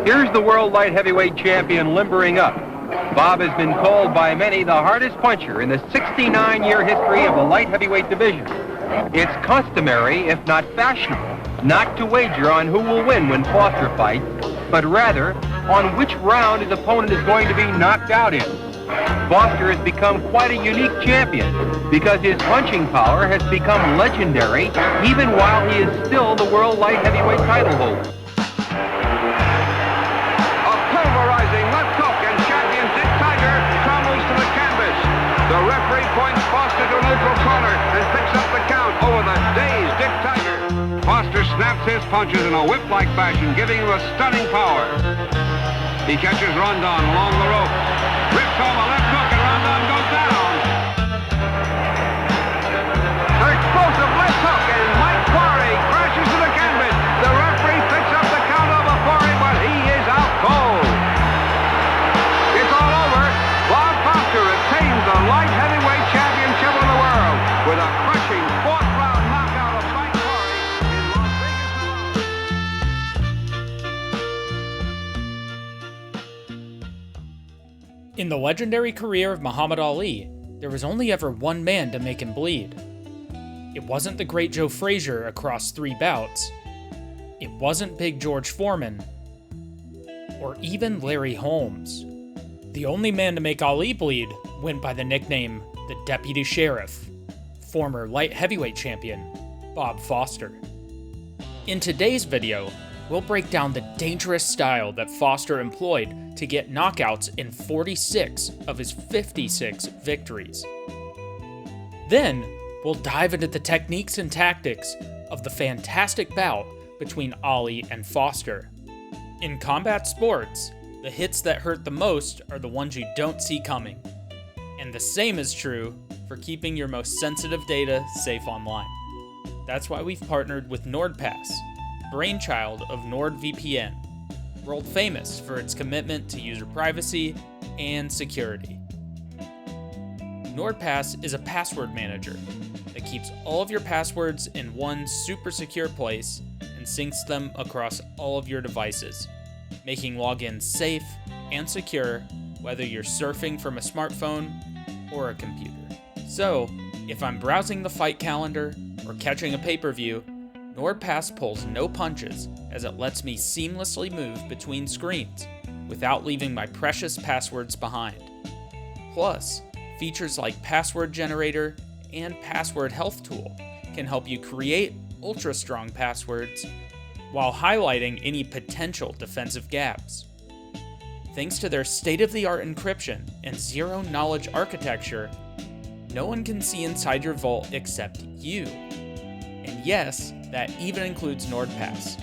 Here's the world light heavyweight champion limbering up. Bob has been called by many the hardest puncher in the 69-year history of the light heavyweight division. It's customary, if not fashionable, not to wager on who will win when Foster fights, but rather on which round his opponent is going to be knocked out in. Foster has become quite a unique champion because his punching power has become legendary even while he is still the world light heavyweight title holder. A pulverizing left hook and champion Dick Tiger tumbles to the canvas. The referee points Foster to a neutral corner and picks up the count over the dazed Dick Tiger. Foster snaps his punches in a whip-like fashion, giving him a stunning power. He catches Rondon along the rope, rips home a left hook, and Rondon goes down. An explosive left hook, and Mike Quarry crashes to the canvas. The referee picks up the count over Quarry, but he is out cold. It's all over. Bob Foster retains the light heavyweight championship of the world with a crushing fourth-round knockout of Mike Quarry in Las Vegas, Nevada. In the legendary career of Muhammad Ali, there was only ever one man to make him bleed. It wasn't the great Joe Frazier across 3 bouts. It wasn't Big George Foreman. Or even Larry Holmes. The only man to make Ali bleed went by the nickname the Deputy Sheriff, former light heavyweight champion Bob Foster. In today's video, we'll break down the dangerous style that Foster employed to get knockouts in 46 of his 56 victories. Then, we'll dive into the techniques and tactics of the fantastic bout between Ali and Foster. In combat sports, the hits that hurt the most are the ones you don't see coming. And the same is true for keeping your most sensitive data safe online. That's why we've partnered with NordPass, brainchild of NordVPN, world famous for its commitment to user privacy and security. NordPass is a password manager that keeps all of your passwords in one super secure place and syncs them across all of your devices, making logins safe and secure whether you're surfing from a smartphone or a computer. So, if I'm browsing the fight calendar or catching a pay-per-view, NordPass pulls no punches as it lets me seamlessly move between screens without leaving my precious passwords behind. Plus, features like Password Generator and Password Health Tool can help you create ultra-strong passwords while highlighting any potential defensive gaps. Thanks to their state-of-the-art encryption and zero-knowledge architecture, no one can see inside your vault except you. And yes, that even includes NordPass.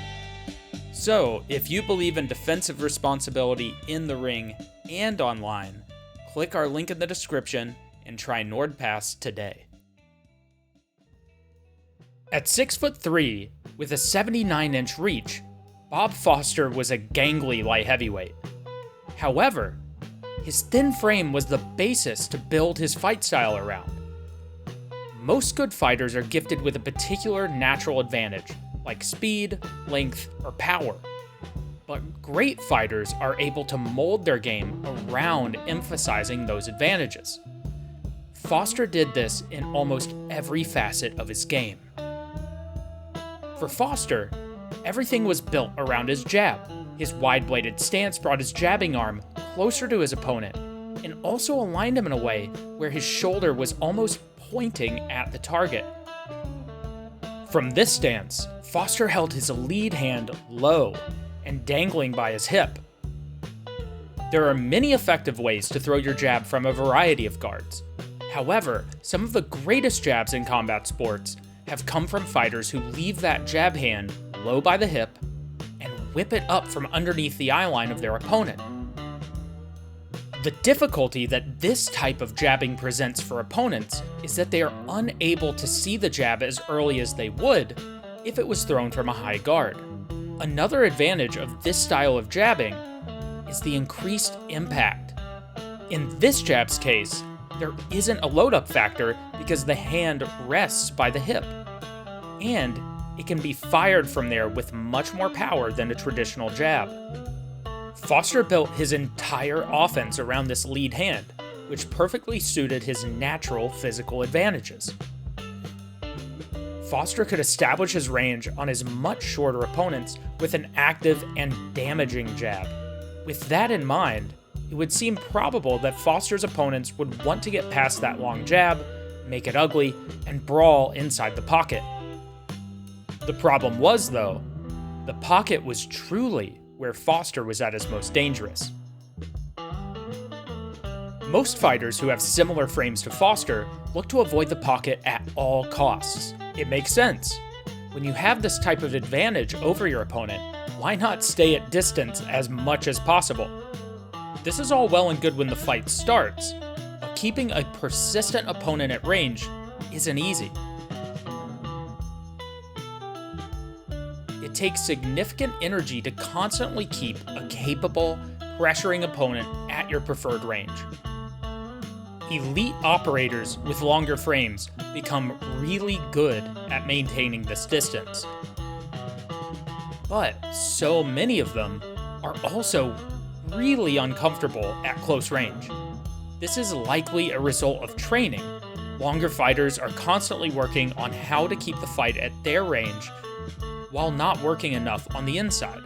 So, if you believe in defensive responsibility in the ring and online, click our link in the description and try NordPass today. At 6'3", with a 79-inch reach, Bob Foster was a gangly light heavyweight. However, his thin frame was the basis to build his fight style around. Most good fighters are gifted with a particular natural advantage, like speed, length, or power. But great fighters are able to mold their game around emphasizing those advantages. Foster did this in almost every facet of his game. For Foster, everything was built around his jab. His wide-bladed stance brought his jabbing arm closer to his opponent, and also aligned him in a way where his shoulder was almost pointing at the target. From this stance, Foster held his lead hand low and dangling by his hip. There are many effective ways to throw your jab from a variety of guards. However, some of the greatest jabs in combat sports have come from fighters who leave that jab hand low by the hip and whip it up from underneath the eye line of their opponent. The difficulty that this type of jabbing presents for opponents is that they are unable to see the jab as early as they would if it was thrown from a high guard. Another advantage of this style of jabbing is the increased impact. In this jab's case, there isn't a load-up factor because the hand rests by the hip, and it can be fired from there with much more power than a traditional jab. Foster built his entire offense around this lead hand, which perfectly suited his natural physical advantages. Foster could establish his range on his much shorter opponents with an active and damaging jab. With that in mind, it would seem probable that Foster's opponents would want to get past that long jab, make it ugly, and brawl inside the pocket. The problem was, though, the pocket was truly where Foster was at his most dangerous. Most fighters who have similar frames to Foster look to avoid the pocket at all costs. It makes sense. When you have this type of advantage over your opponent, why not stay at distance as much as possible? This is all well and good when the fight starts, but keeping a persistent opponent at range isn't easy. It takes significant energy to constantly keep a capable, pressuring opponent at your preferred range. Elite operators with longer frames become really good at maintaining this distance. But so many of them are also really uncomfortable at close range. This is likely a result of training. Longer fighters are constantly working on how to keep the fight at their range while not working enough on the inside.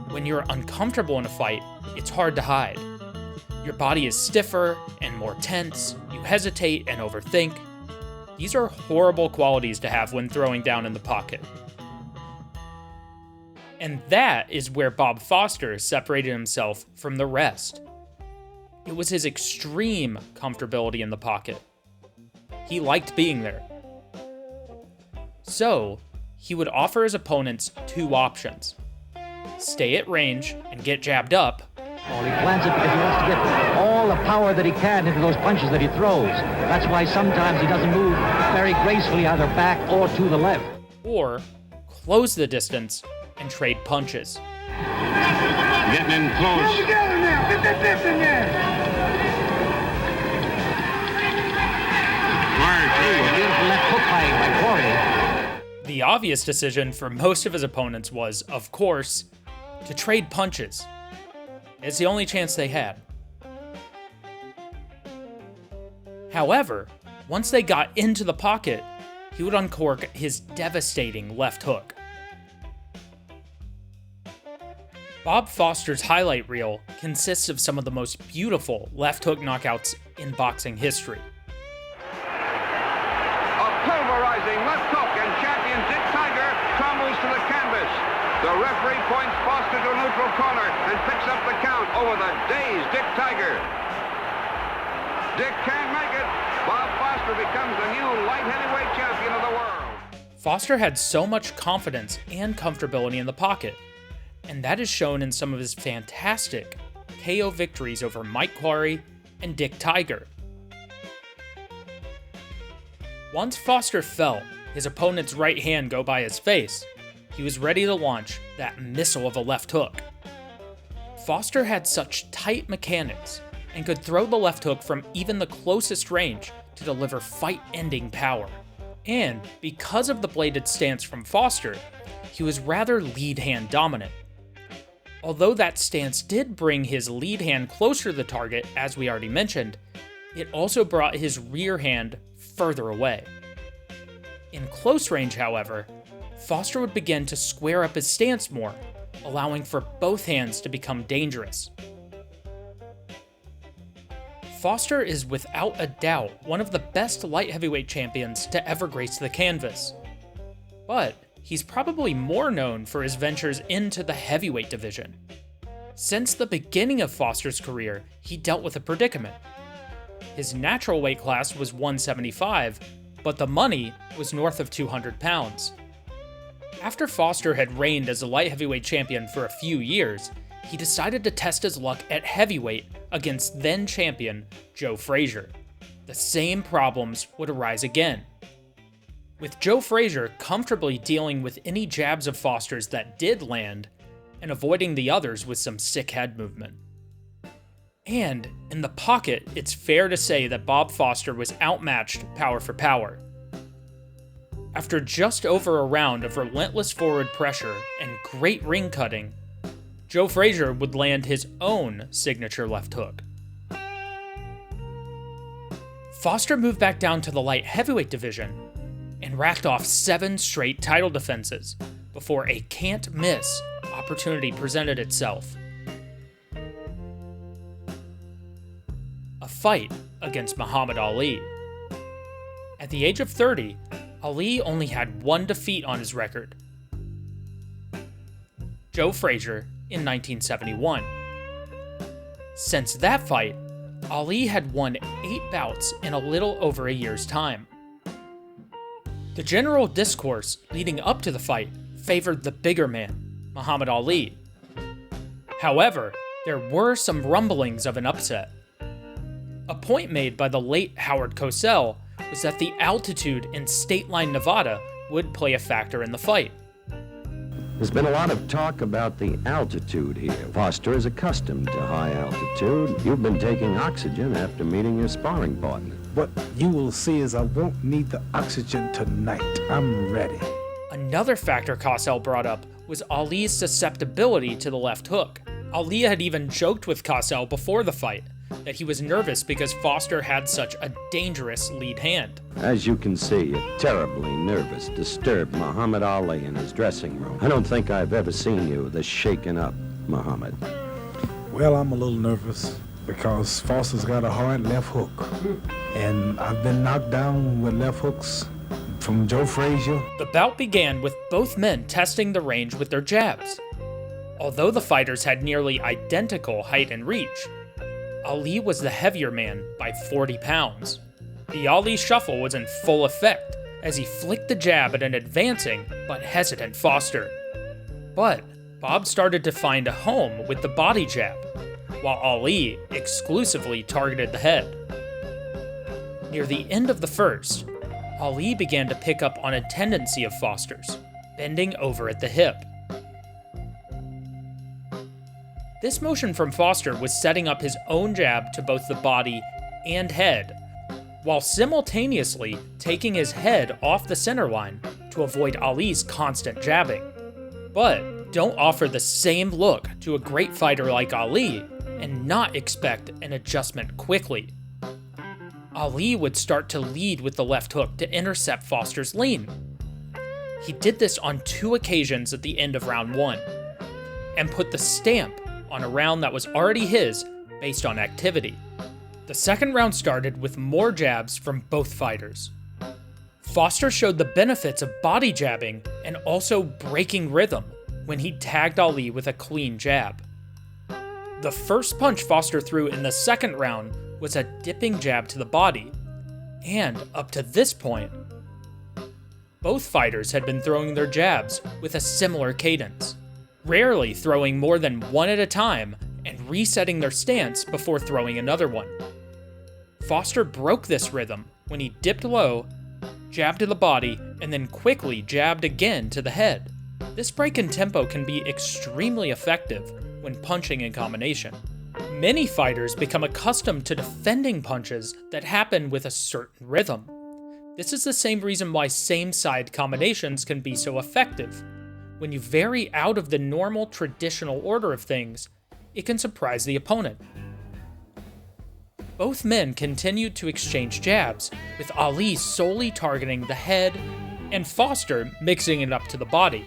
When you're uncomfortable in a fight, it's hard to hide. Your body is stiffer and more tense, you hesitate and overthink. These are horrible qualities to have when throwing down in the pocket. And that is where Bob Foster separated himself from the rest. It was his extreme comfortability in the pocket. He liked being there. So, he would offer his opponents two options: stay at range and get jabbed up, He plans it because he wants to get all the power that he can into those punches that he throws. That's why sometimes he doesn't move very gracefully either back or to the left. or close the distance and trade punches. Getting in close. Get together now. Get that dip in there. A beautiful left hook by Corey. The obvious decision for most of his opponents was, of course, to trade punches. It's the only chance they had. However, once they got into the pocket, he would uncork his devastating left hook. Bob Foster's highlight reel consists of some of the most beautiful left hook knockouts in boxing history. A pulverizing left hook, and champion Dick Tiger crumbles to the canvas. The referee points Foster to a neutral corner and picks up the count over the dazed Dick Tiger. Dick can't make it. Bob Foster becomes the new light heavyweight champion of the world. Foster had so much confidence and comfortability in the pocket, and that is shown in some of his fantastic KO victories over Mike Quarry and Dick Tiger. Once Foster felt his opponent's right hand go by his face, he was ready to launch that missile of a left hook. Foster had such tight mechanics and could throw the left hook from even the closest range to deliver fight-ending power. And because of the bladed stance from Foster, he was rather lead hand dominant. Although that stance did bring his lead hand closer to the target, as we already mentioned, it also brought his rear hand further away. In close range, however, Foster would begin to square up his stance more, allowing for both hands to become dangerous. Foster is without a doubt one of the best light heavyweight champions to ever grace the canvas. But he's probably more known for his ventures into the heavyweight division. Since the beginning of Foster's career, he dealt with a predicament. His natural weight class was 175, but the money was north of 200 pounds. After Foster had reigned as a light heavyweight champion for a few years, he decided to test his luck at heavyweight against then-champion Joe Frazier. The same problems would arise again. With Joe Frazier comfortably dealing with any jabs of Foster's that did land, and avoiding the others with some sick head movement. And in the pocket, it's fair to say that Bob Foster was outmatched power for power. After just over a round of relentless forward pressure and great ring cutting, Joe Frazier would land his own signature left hook. Foster moved back down to the light heavyweight division and racked off 7 straight title defenses before a can't-miss opportunity presented itself. A fight against Muhammad Ali. At the age of 30, Ali only had 1 defeat on his record. Joe Frazier in 1971. Since that fight, Ali had won 8 bouts in a little over a year's time. The general discourse leading up to the fight favored the bigger man, Muhammad Ali. However, there were some rumblings of an upset. A point made by the late Howard Cosell was that the altitude in State Line, Nevada would play a factor in the fight. There's been a lot of talk about the altitude here. Foster is accustomed to high altitude. You've been taking oxygen after meeting your sparring partner. What you will see is I won't need the oxygen tonight. I'm ready. Another factor Cosell brought up was Ali's susceptibility to the left hook. Ali had even joked with Cosell before the fight that he was nervous because Foster had such a dangerous lead hand. As you can see, you're terribly nervous, disturbed Muhammad Ali in his dressing room. I don't think I've ever seen you this shaken up, Muhammad. Well, I'm a little nervous because Foster's got a hard left hook. And I've been knocked down with left hooks from Joe Frazier. The bout began with both men testing the range with their jabs. Although the fighters had nearly identical height and reach, Ali was the heavier man by 40 pounds. The Ali shuffle was in full effect as he flicked the jab at an advancing but hesitant Foster. But Bob started to find a home with the body jab, while Ali exclusively targeted the head. Near the end of the first, Ali began to pick up on a tendency of Foster's, bending over at the hip. This motion from Foster was setting up his own jab to both the body and head, while simultaneously taking his head off the center line to avoid Ali's constant jabbing. But don't offer the same look to a great fighter like Ali and not expect an adjustment quickly. Ali would start to lead with the left hook to intercept Foster's lean. He did this on 2 occasions at the end of round 1, and put the stamp on a round that was already his based on activity. The second round started with more jabs from both fighters. Foster showed the benefits of body jabbing and also breaking rhythm when he tagged Ali with a clean jab. The first punch Foster threw in the second round was a dipping jab to the body, and up to this point, both fighters had been throwing their jabs with a similar cadence, rarely throwing more than one at a time and resetting their stance before throwing another one. Foster broke this rhythm when he dipped low, jabbed to the body, and then quickly jabbed again to the head. This break in tempo can be extremely effective when punching in combination. Many fighters become accustomed to defending punches that happen with a certain rhythm. This is the same reason why same-side combinations can be so effective. When you vary out of the normal traditional order of things, it can surprise the opponent. Both men continued to exchange jabs, with Ali solely targeting the head and Foster mixing it up to the body.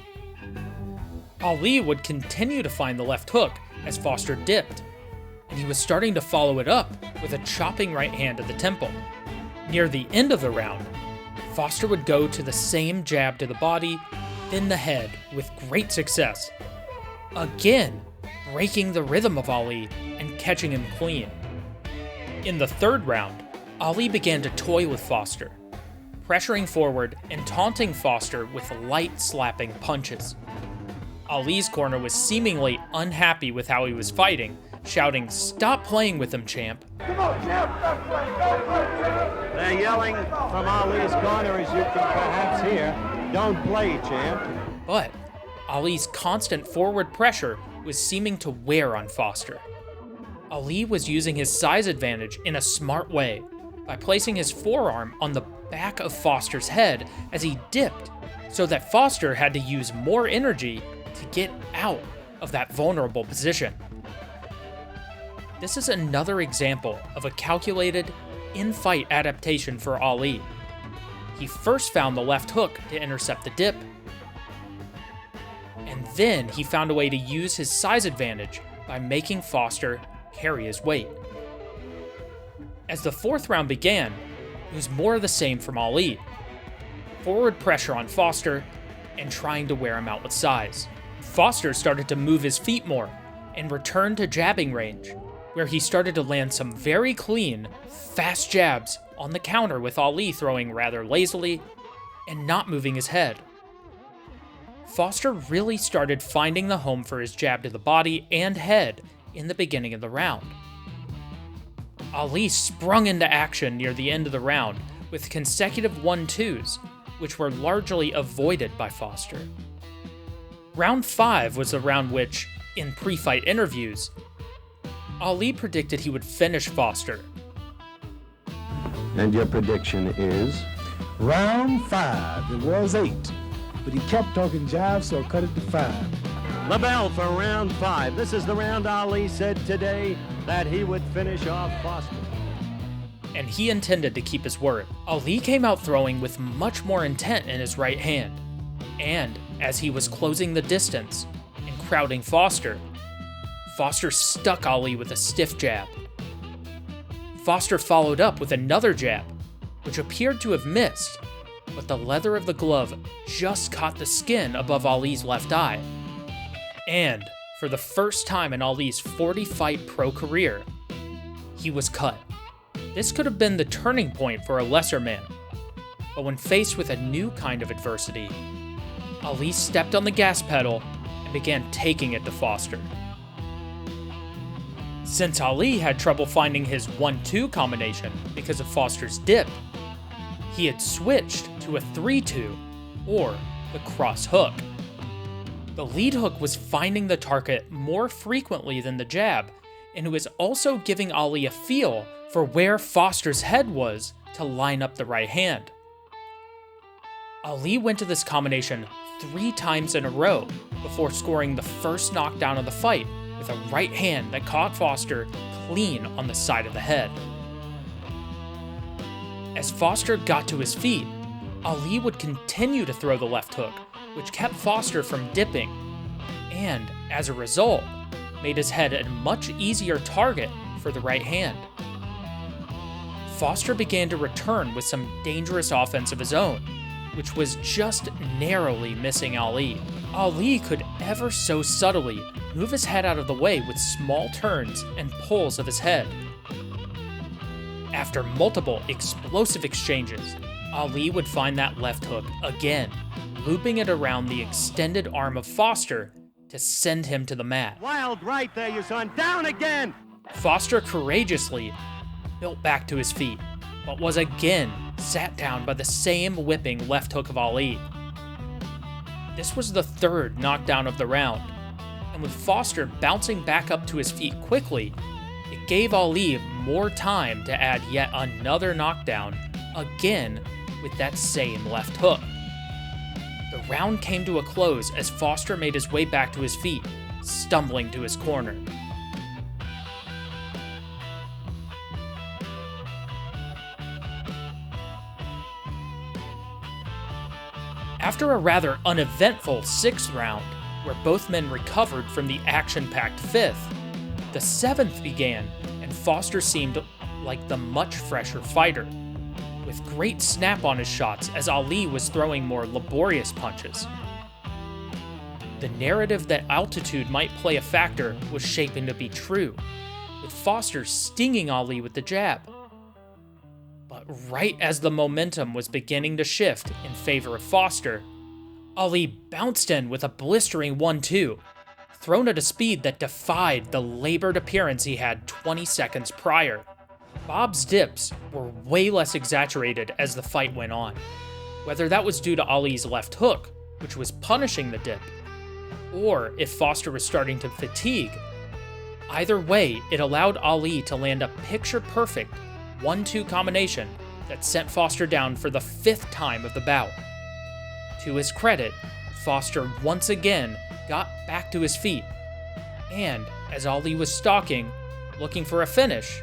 Ali would continue to find the left hook as Foster dipped, and he was starting to follow it up with a chopping right hand at the temple. Near the end of the round, Foster would go to the same jab to the body, then the head with great success, again breaking the rhythm of Ali and catching him clean. In the third round, Ali began to toy with Foster, pressuring forward and taunting Foster with light slapping punches. Ali's corner was seemingly unhappy with how he was fighting, shouting, "Stop playing with him, champ." They're yelling from Ali's corner, as you can perhaps hear, "Don't play, champ." But Ali's constant forward pressure was seeming to wear on Foster. Ali was using his size advantage in a smart way by placing his forearm on the back of Foster's head as he dipped, so that Foster had to use more energy to get out of that vulnerable position. This is another example of a calculated, in-fight adaptation for Ali. He first found the left hook to intercept the dip, and then he found a way to use his size advantage by making Foster carry his weight. As the fourth round began, it was more of the same from Ali. Forward pressure on Foster and trying to wear him out with size. Foster started to move his feet more and returned to jabbing range, where he started to land some very clean, fast jabs on the counter with Ali throwing rather lazily and not moving his head. Foster really started finding the home for his jab to the body and head in the beginning of the round. Ali sprung into action near the end of the round with consecutive 1-2s, which were largely avoided by Foster. Round 5 was the round which, in pre-fight interviews, Ali predicted he would finish Foster. And your prediction is? Round 5, it was 8. But he kept talking jive, so I cut it to 5. The bell for round 5. This is the round Ali said today that he would finish off Foster. And he intended to keep his word. Ali came out throwing with much more intent in his right hand. And as he was closing the distance and crowding Foster, Foster stuck Ali with a stiff jab. Foster followed up with another jab, which appeared to have missed, but the leather of the glove just caught the skin above Ali's left eye. And for the first time in Ali's 40-fight pro career, he was cut. This could have been the turning point for a lesser man, but when faced with a new kind of adversity, Ali stepped on the gas pedal and began taking it to Foster. Since Ali had trouble finding his 1-2 combination because of Foster's dip, he had switched to a 3-2, or the cross hook. The lead hook was finding the target more frequently than the jab, and it was also giving Ali a feel for where Foster's head was to line up the right hand. Ali went to this combination 3 times in a row before scoring the first knockdown of the fight with a right hand that caught Foster clean on the side of the head. As Foster got to his feet, Ali would continue to throw the left hook, which kept Foster from dipping, and as a result, made his head a much easier target for the right hand. Foster began to return with some dangerous offense of his own, which was just narrowly missing Ali. Ali could ever so subtly move his head out of the way with small turns and pulls of his head. After multiple explosive exchanges, Ali would find that left hook again, looping it around the extended arm of Foster to send him to the mat. Wild right there, you son. Down again! Foster courageously built back to his feet, but was again sat down by the same whipping left hook of Ali. This was the third knockdown of the round, and with Foster bouncing back up to his feet quickly, it gave Ali more time to add yet another knockdown, again with that same left hook. The round came to a close as Foster made his way back to his feet, stumbling to his corner. After a rather uneventful 6th round, where both men recovered from the action-packed 5th, the 7th began, and Foster seemed like the much fresher fighter, with great snap on his shots as Ali was throwing more laborious punches. The narrative that altitude might play a factor was shaping to be true, with Foster stinging Ali with the jab. But right as the momentum was beginning to shift in favor of Foster, Ali bounced in with a blistering 1-2, thrown at a speed that defied the labored appearance he had 20 seconds prior. Bob's dips were way less exaggerated as the fight went on, whether that was due to Ali's left hook, which was punishing the dip, or if Foster was starting to fatigue. Either way, it allowed Ali to land a picture-perfect 1-2 combination that sent Foster down for the 5th time of the bout. To his credit, Foster once again got back to his feet And as Ali was stalking, looking for a finish,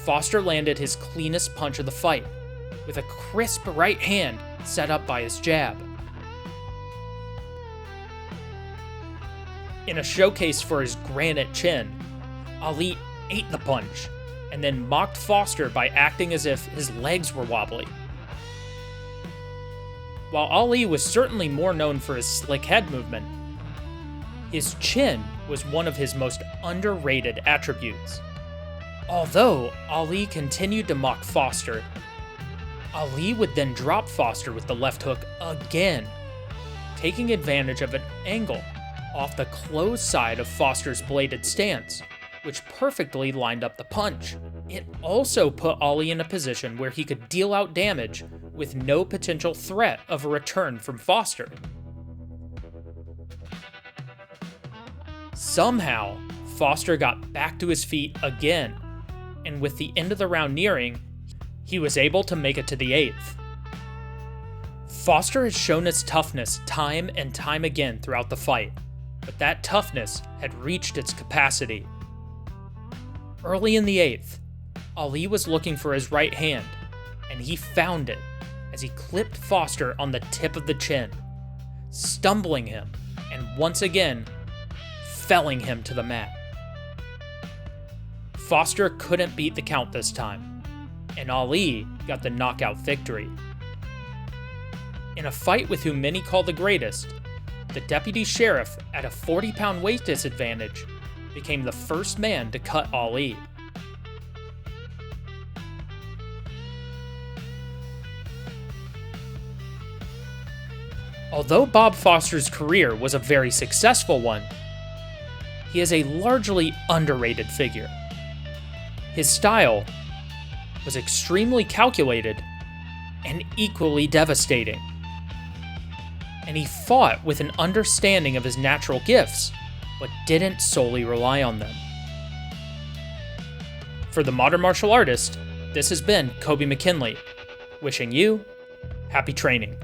Foster landed his cleanest punch of the fight, with a crisp right hand set up by his jab. In a showcase for his granite chin, Ali ate the punch, and then mocked Foster by acting as if his legs were wobbly. While Ali was certainly more known for his slick head movement, his chin was one of his most underrated attributes. Although Ali continued to mock Foster, Ali would then drop Foster with the left hook again, taking advantage of an angle off the closed side of Foster's bladed stance, which perfectly lined up the punch. It also put Ali in a position where he could deal out damage with no potential threat of a return from Foster. Somehow, Foster got back to his feet again, and with the end of the round nearing, he was able to make it to the 8th. Foster has shown his toughness time and time again throughout the fight, but that toughness had reached its capacity. Early in the 8th, Ali was looking for his right hand, and he found it as he clipped Foster on the tip of the chin, stumbling him and once again felling him to the mat. Foster couldn't beat the count this time, and Ali got the knockout victory. In a fight with who many call the greatest, the deputy sheriff at a 40-pound weight disadvantage became the first man to cut Ali. Although Bob Foster's career was a very successful one, he is a largely underrated figure. His style was extremely calculated and equally devastating, and he fought with an understanding of his natural gifts, but didn't solely rely on them. For the Modern Martial Artist, this has been Coby McKinley, wishing you happy training.